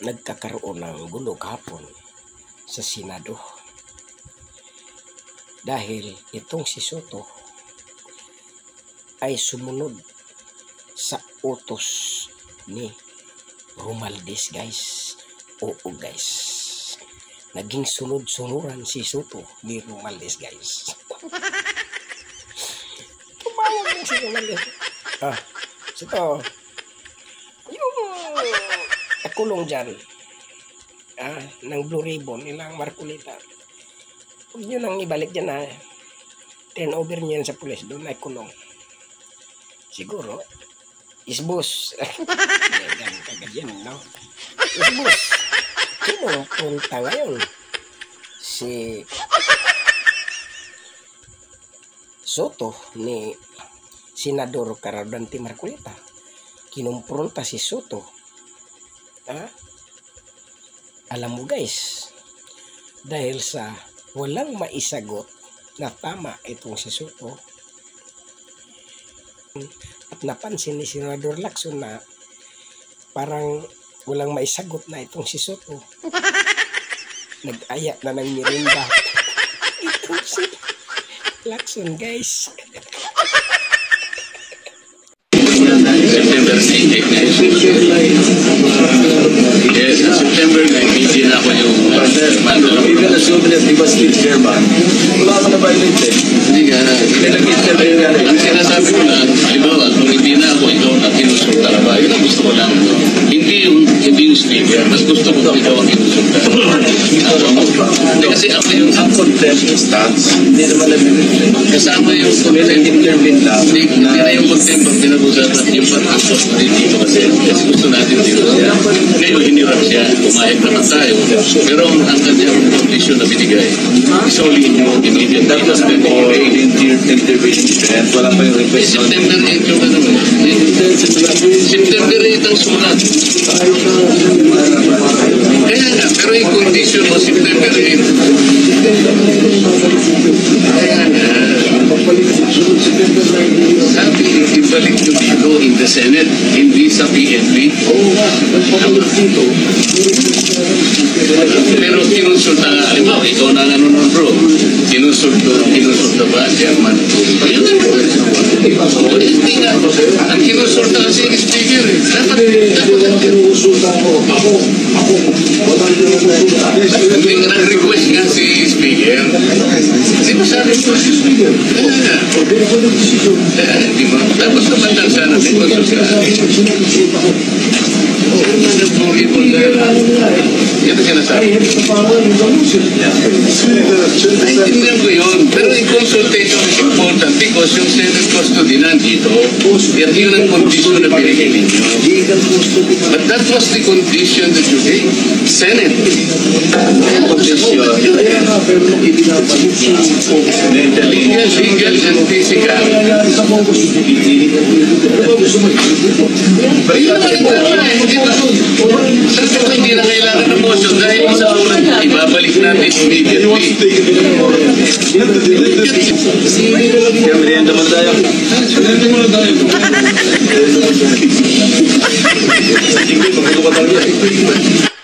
nagkakaroon ng gulo kahapon sa Senado dahil itong si Soto ay sumunod sa utos ni Romualdez, guys. Oo, guys, naging sunod-sunuran si Soto ni Romualdez, guys. Tumawag din si Romualdez. Soto, yung kulong dyan ng Blue Ribbon, ilang Marcolita, huwag nyo nang ibalik dyan, turn over nyo yan sa pulis, doon ay kulong. Siguro isbus. Ganun kagad yan, no? Isbus. Sino punta ngayon? Si Soto ni Senador Caradante Marcolita. Kinumpronta si Soto. Alam mo, guys, dahil sa walang maisagot na tama itong si Soto, at napansin ni Senador Lacson na parang walang maisagot na itong si Soto, nag-aya na ng mirinda itong si Lacson, guys. Yes, September 9, hindi na ako yung even assuming that he was still chairman, wala ka na violate eh. hindi nga. Ang sinasabi ko lang, halimbawa, kung hindi na ako ikaw na kinusulta na ba, yun ang gusto ko lang. Hindi yung speaker, mas gusto ko ikaw ang kinusulta. Hindi kasi ako yung contempt stance, hindi naman nabibigyan. kasama yung contempt. Hindi na yung contempt ang pinag-usapan. Yung pag-usap ko rin dito kasi gusto natin dito siya. Ngayon, hinirap siya. Pumayag naman tayo. Pero ang kanyang condition na binigay is only immediate. That was before intervention. Wala pa yung request. September 8 yung ano. September 8 ang sulat. Kaya nga, pero yung condition mo September 8. Kaya nga, sabi, ibalik nyo dito in the Senate, hindi sa PNP. Pero kinonsulta nga, halimbawa, ikaw na nanonood, bro. Kinonsulta ba ang chairman? Hindi nga. Ang kinonsulta kasi yung speaker. Dapat Kinusulta ko. Ako. hindi nga nag-request nga si speaker. Kasi masabi ko si speaker. Hindi mo. Tapos naman lang sana may konsulta. Yan ang sinasabi. Naintindihan ko yun. Pero yung consultation is important because yung Senate custody nandito, yan yun ang condition na binigay ninyo. But that was the condition that you gave. Senate. Legal and physical. Pero yun ang sabi ko hindi na kailangan ng motion dahil sa ulan ibabalik natin immediately. Kaya merienda mo na tayo. Hindi, magkakaroon ka talaga.